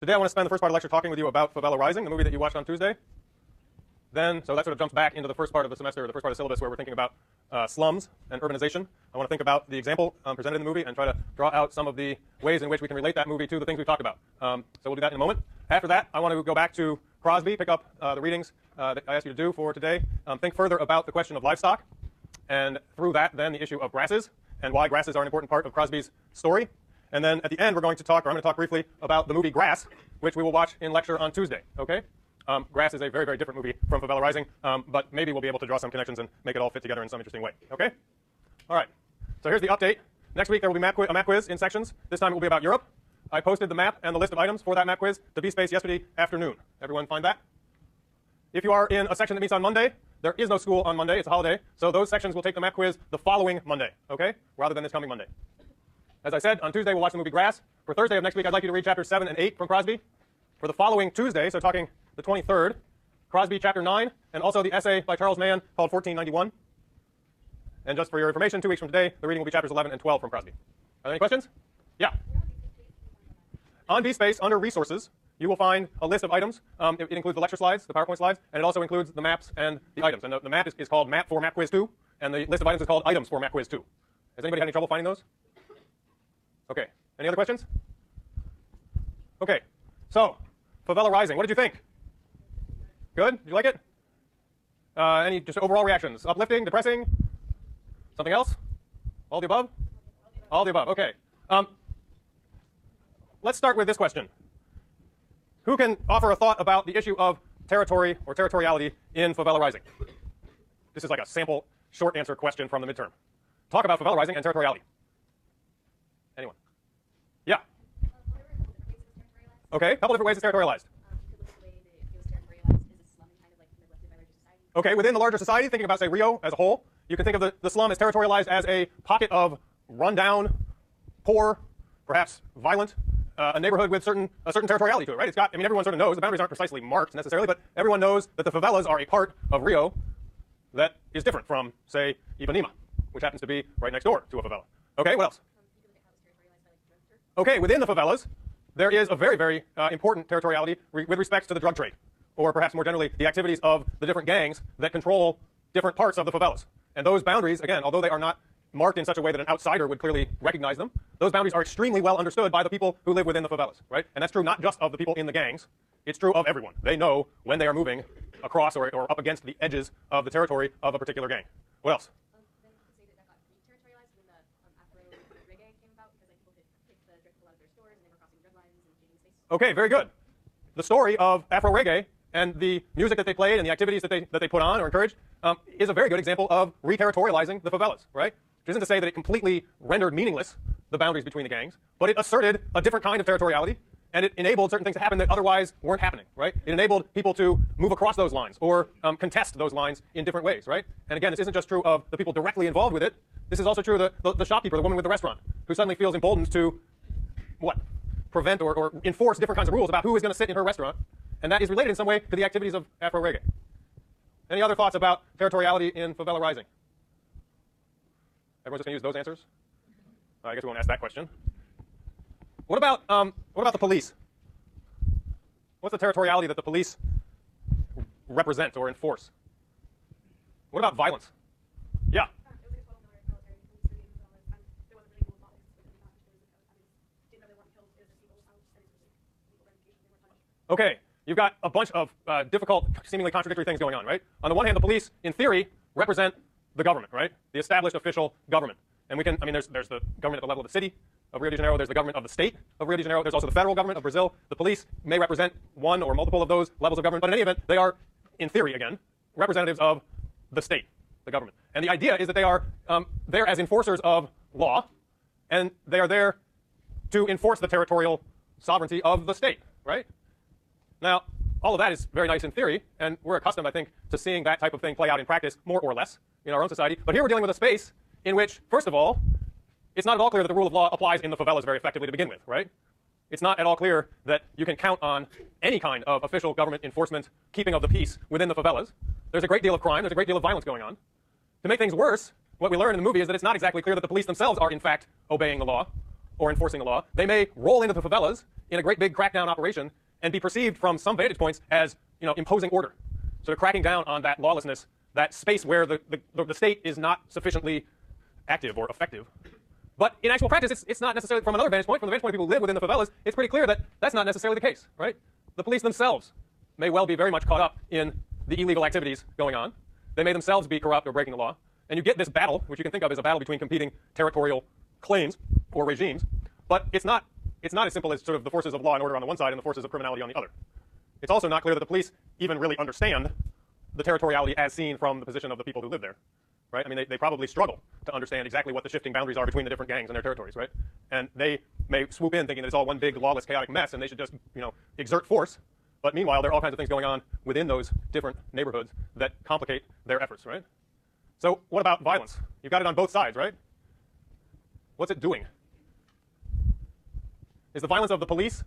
Today I want to spend the first part of the lecture talking with you about Favela Rising, the movie that you watched on Tuesday. Then, so that sort of jumps back into the first part of the semester, or the first part of the syllabus, where we're thinking about slums and urbanization. I want to think about the example presented in the movie and try to draw out some of the ways in which we can relate that movie to the things we've talked about. So we'll do that in a moment. After that, I want to go back to Crosby, pick up the readings that I asked you to do for today, think further about the question of livestock, and through that, then the issue of grasses, and why grasses are an important part of Crosby's story. And then at the end, I'm going to talk briefly about the movie Grass, which we will watch in lecture on Tuesday. Okay? Grass is a very, very different movie from Favela Rising, but maybe we'll be able to draw some connections and make it all fit together in some interesting way. Okay? All right. So here's the update. Next week there will be a map quiz in sections. This time it will be about Europe. I posted the map and the list of items for that map quiz to BSpace yesterday afternoon. Everyone find that? If you are in a section that meets on Monday, there is no school on Monday. It's a holiday. So those sections will take the map quiz the following Monday, okay? Rather than this coming Monday. As I said, on Tuesday we'll watch the movie Grass. For Thursday of next week, I'd like you to read chapters 7 and 8 from Crosby. For the following Tuesday, so talking the 23rd, Crosby chapter 9, and also the essay by Charles Mann called 1491. And just for your information, 2 weeks from today, the reading will be chapters 11 and 12 from Crosby. Are there any questions? Yeah. On BSpace, under Resources, you will find a list of items. It includes the lecture slides, the PowerPoint slides, and it also includes the maps and the items. And the map is called Map for Map Quiz 2, and the list of items is called Items for Map Quiz 2. Has anybody had any trouble finding those? Okay. Any other questions? Okay. So, Favela Rising. What did you think? Good? Did you like it? Any just overall reactions? Uplifting? Depressing? Something else? All the above? All the above. Okay. Let's start with this question. Who can offer a thought about the issue of territory or territoriality in Favela Rising? This is like a sample short answer question from the midterm. Talk about Favela Rising and territoriality. Anyone? Yeah. Okay, a couple different ways it's territorialized. Okay, within the larger society, thinking about, say, Rio as a whole, you can think of the slum as territorialized as a pocket of rundown, poor, perhaps violent, a neighborhood with a certain territoriality to it, right? It's got, I mean, everyone sort of knows, the boundaries aren't precisely marked necessarily, but everyone knows that the favelas are a part of Rio that is different from, say, Ipanema, which happens to be right next door to a favela. Okay, what else? Okay, within the favelas, there is a very, very important territoriality with respect to the drug trade, or perhaps more generally, the activities of the different gangs that control different parts of the favelas. And those boundaries, again, although they are not marked in such a way that an outsider would clearly recognize them, those boundaries are extremely well understood by the people who live within the favelas, right? And that's true not just of the people in the gangs, it's true of everyone. They know when they are moving across or up against the edges of the territory of a particular gang. What else? Okay, very good. The story of Afro reggae and the music that they played and the activities that they put on or encouraged is a very good example of re-territorializing the favelas, right? Which isn't to say that it completely rendered meaningless the boundaries between the gangs, but it asserted a different kind of territoriality, and it enabled certain things to happen that otherwise weren't happening, right? It enabled people to move across those lines or contest those lines in different ways, right? And again, this isn't just true of the people directly involved with it. This is also true of the shopkeeper, the woman with the restaurant, who suddenly feels emboldened to, what? Prevent or enforce different kinds of rules about who is going to sit in her restaurant. And that is related in some way to the activities of Afro reggae. Any other thoughts about territoriality in Favela Rising? Everyone's just going to use those answers? I guess we won't ask that question. What about the police? What's the territoriality that the police represent or enforce? What about violence? Yeah. Okay, you've got a bunch of difficult, seemingly contradictory things going on, right? On the one hand, the police, in theory, represent the government, right? The established official government. And we can, I mean, there's the government at the level of the city of Rio de Janeiro. There's the government of the state of Rio de Janeiro. There's also the federal government of Brazil. The police may represent one or multiple of those levels of government. But in any event, they are, in theory, again, representatives of the state, the government. And the idea is that they are there as enforcers of law, and they are there to enforce the territorial sovereignty of the state, right? Now, all of that is very nice in theory, and we're accustomed, I think, to seeing that type of thing play out in practice more or less in our own society. But here we're dealing with a space in which, first of all, it's not at all clear that the rule of law applies in the favelas very effectively to begin with, right? It's not at all clear that you can count on any kind of official government enforcement, keeping of the peace within the favelas. There's a great deal of crime, there's a great deal of violence going on. To make things worse, what we learn in the movie is that it's not exactly clear that the police themselves are, in fact, obeying the law. or enforcing the law. They may roll into the favelas in a great big crackdown operation and be perceived from some vantage points as, imposing order, sort of cracking down on that lawlessness, that space where the state is not sufficiently active or effective. But in actual practice, it's not necessarily, from another vantage point, from the vantage point of people who live within the favelas, it's pretty clear that that's not necessarily the case, right? The police themselves may well be very much caught up in the illegal activities going on. They may themselves be corrupt or breaking the law. And you get this battle, which you can think of as a battle between competing territorial claims or regimes. But it's not as simple as sort of the forces of law and order on the one side and the forces of criminality on the other. It's also not clear that the police even really understand the territoriality as seen from the position of the people who live there, right? I mean, they probably struggle to understand exactly what the shifting boundaries are between the different gangs and their territories, right? And they may swoop in thinking that it's all one big lawless, chaotic mess and they should just, exert force. But meanwhile, there are all kinds of things going on within those different neighborhoods that complicate their efforts, right? So what about violence? You've got it on both sides, right? What's it doing? Is the violence of the police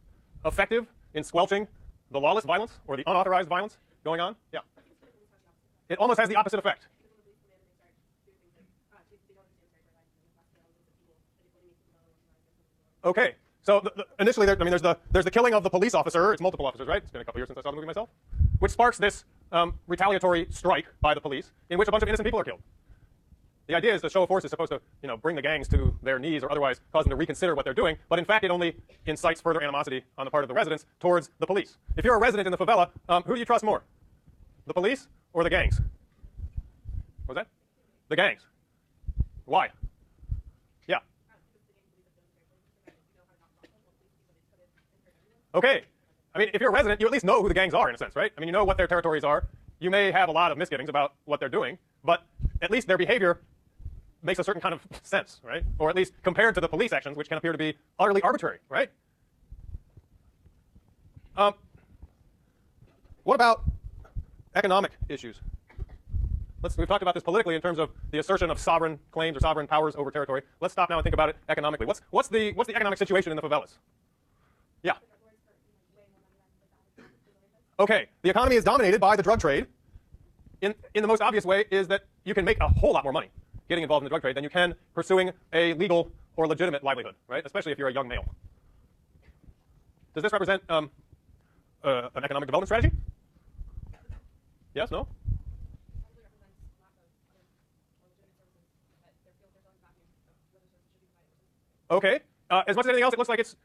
effective in squelching the lawless violence or the unauthorized violence going on? Yeah. It almost has the opposite effect. Okay. So initially, there's the killing of the police officer. It's multiple officers, right? It's been a couple years since I saw the movie myself, which sparks this retaliatory strike by the police in which a bunch of innocent people are killed. The idea is the show of force is supposed to, bring the gangs to their knees or otherwise cause them to reconsider what they're doing. But in fact, it only incites further animosity on the part of the residents towards the police. If you're a resident in the favela, who do you trust more? The police or the gangs? What was that? The gangs. Why? Yeah. Okay. I mean, if you're a resident, you at least know who the gangs are in a sense, right? I mean, you know what their territories are. You may have a lot of misgivings about what they're doing, but at least their behavior makes a certain kind of sense, right? Or at least compared to the police actions, which can appear to be utterly arbitrary, right? What about economic issues? We've talked about this politically in terms of the assertion of sovereign claims or sovereign powers over territory. Let's stop now and think about it economically. What's the economic situation in the favelas? Yeah. Okay, the economy is dominated by the drug trade. In the most obvious way is that you can make a whole lot more money getting involved in the drug trade than you can pursuing a legal or legitimate livelihood, right? Especially if you're a young male. Does this represent an economic development strategy? Yes, no? Okay. As much as anything else, it looks like it's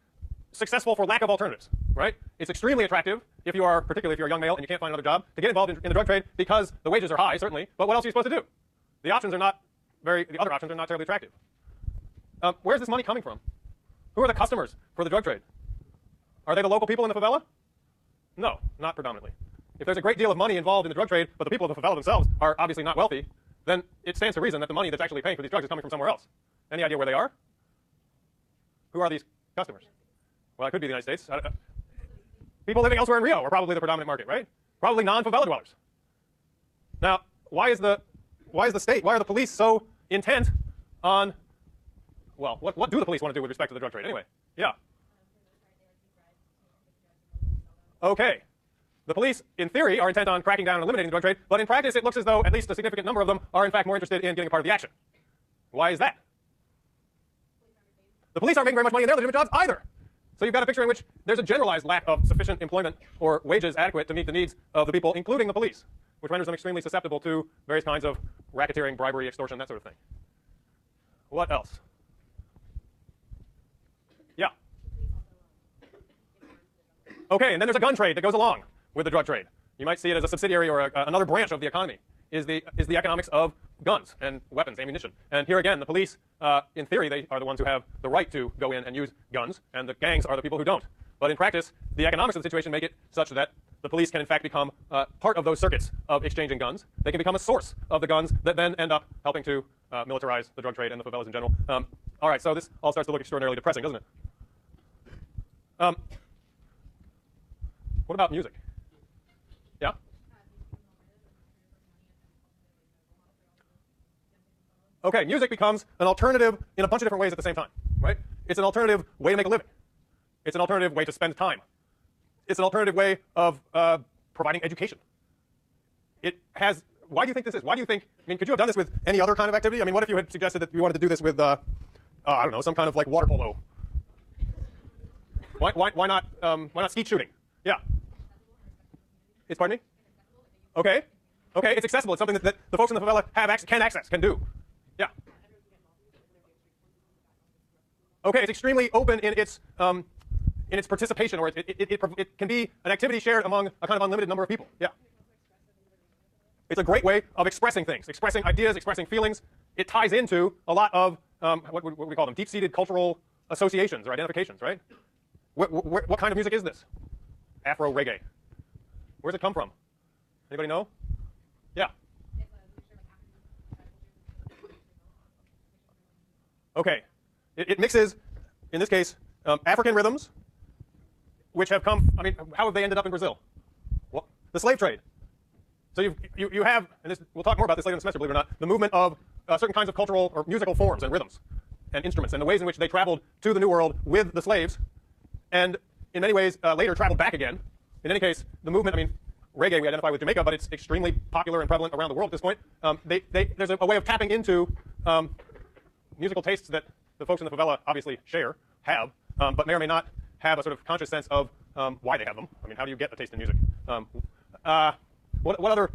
successful for lack of alternatives, right? It's extremely attractive particularly if you're a young male and you can't find another job, to get involved in the drug trade because the wages are high, certainly, but what else are you supposed to do? The other options are not terribly attractive. Where's this money coming from? Who are the customers for the drug trade? Are they the local people in the favela? No, not predominantly. If there's a great deal of money involved in the drug trade, but the people of the favela themselves are obviously not wealthy, then it stands to reason that the money that's actually paying for these drugs is coming from somewhere else. Any idea where they are? Who are these customers? Well, it could be the United States. People living elsewhere in Rio are probably the predominant market, right? Probably non-favela dwellers. Now, why is the state, why are the police so intent on, well, what do the police want to do with respect to the drug trade anyway? Yeah. Okay. The police, in theory, are intent on cracking down and eliminating the drug trade, but in practice it looks as though at least a significant number of them are in fact more interested in getting a part of the action. Why is that? The police aren't making very much money in their legitimate jobs either. So you've got a picture in which there's a generalized lack of sufficient employment or wages adequate to meet the needs of the people, including the police, which renders them extremely susceptible to various kinds of racketeering, bribery, extortion, that sort of thing. What else? Yeah. Okay, and then there's a gun trade that goes along with the drug trade. You might see it as a subsidiary or another branch of the economy, is the economics of guns and weapons, ammunition. And here again, the police, in theory, they are the ones who have the right to go in and use guns, and the gangs are the people who don't. But in practice, the economics of the situation make it such that the police can in fact become part of those circuits of exchanging guns. They can become a source of the guns that then end up helping to militarize the drug trade and the favelas in general. All right, so this all starts to look extraordinarily depressing, doesn't it? What about music? Yeah? Okay, music becomes an alternative in a bunch of different ways at the same time, right? It's an alternative way to make a living. It's an alternative way to spend time. It's an alternative way of providing education. It has, why do you think this is? Why do you think, I mean, could you have done this with any other kind of activity? I mean, what if you had suggested that you wanted to do this with, I don't know, some kind of like water polo Why not skeet shooting? Yeah. It's, pardon me? Okay. Okay, it's accessible. It's something that the folks in the favela can do. Yeah. Okay, it's extremely open in its participation, or it can be an activity shared among a kind of unlimited number of people. Yeah. It's a great way of expressing things, expressing ideas, expressing feelings. It ties into a lot of what would we call them? Deep-seated cultural associations or identifications, right? What kind of music is this? Afro reggae. Where does it come from? Anybody know? Yeah. Okay. It mixes, in this case, African rhythms, which have come. I mean, how have they ended up in Brazil? Well, the slave trade. So you have, and this, we'll talk more about this later in the semester, believe it or not, the movement of certain kinds of cultural or musical forms and rhythms and instruments, and the ways in which they traveled to the New World with the slaves, and in many ways later traveled back again. In any case, the movement, I mean, reggae we identify with Jamaica, but it's extremely popular and prevalent around the world at this point. There's a way of tapping into musical tastes that the folks in the favela obviously have, but may or may not have a sort of conscious sense of why they have them. I mean, how do you get a taste in music? What other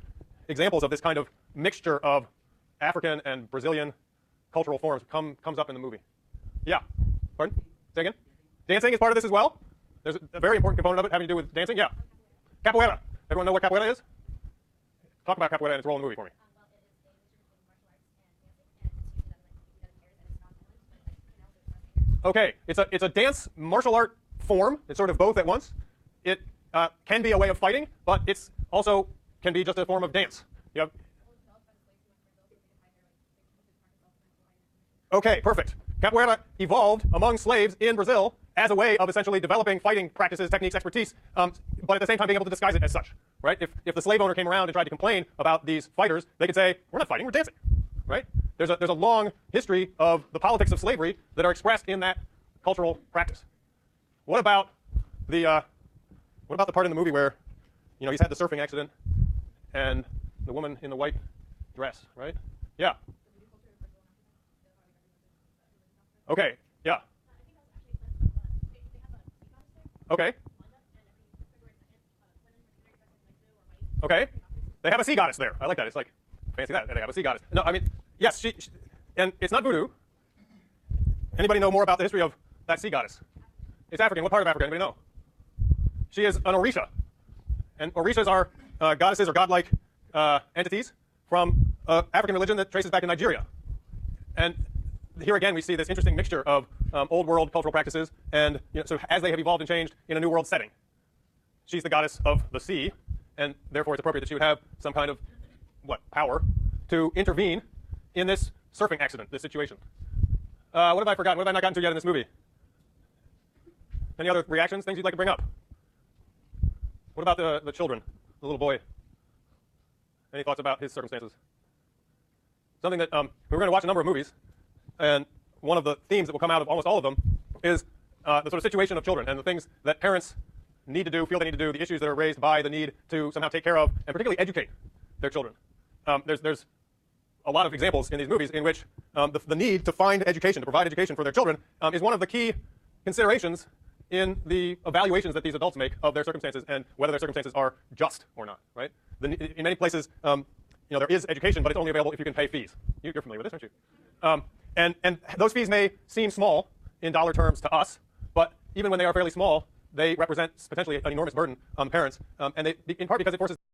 examples of this kind of mixture of African and Brazilian cultural forms comes up in the movie? Yeah. Pardon? Say again? Dancing is part of this as well. There's a very important component of it having to do with dancing. Yeah. Capoeira. Everyone know what capoeira is? Talk about capoeira and its role in the movie for me. Okay, it's a dance martial art form. It's sort of both at once. It can be a way of fighting, but it's also can be just a form of dance. You have... Okay, perfect. Capoeira evolved among slaves in Brazil as a way of essentially developing fighting practices, techniques, expertise, but at the same time being able to disguise it as such. Right? If the slave owner came around and tried to complain about these fighters, they could say, "We're not fighting, we're dancing." Right? There's a long history of the politics of slavery that are expressed in that cultural practice. What about the part in the movie where, you know, he's had the surfing accident and the woman in the white dress, right? Yeah. Okay. Yeah. Okay. Okay. They have a sea goddess there. I like that. It's like fancy that. They have a sea goddess. No, I mean, yes, she and it's not voodoo. Anybody know more about the history of that sea goddess? It's African. What part of Africa? Anybody know? She is an Orisha. And Orishas are goddesses or godlike entities from African religion that traces back to Nigeria. And here again, we see this interesting mixture of old world cultural practices and, you know, so as they have evolved and changed in a new world setting. She's the goddess of the sea, and therefore it's appropriate that she would have some kind of power to intervene in this surfing accident, this situation. What have I forgotten? What have I not gotten to yet in this movie? Any other reactions, things you'd like to bring up? What about the children, the little boy? Any thoughts about his circumstances? Something that we're going to watch a number of movies, and one of the themes that will come out of almost all of them is the sort of situation of children and the things that parents need to do, feel they need to do, the issues that are raised by the need to somehow take care of and particularly educate their children. There's a lot of examples in these movies in which the need to find education, to provide education for their children, is one of the key considerations in the evaluations that these adults make of their circumstances and whether their circumstances are just or not. Right? In many places, you know, there is education, but it's only available if you can pay fees. You're familiar with this, aren't you? And those fees may seem small in dollar terms to us, but even when they are fairly small, they represent potentially an enormous burden on parents, and in part because it forces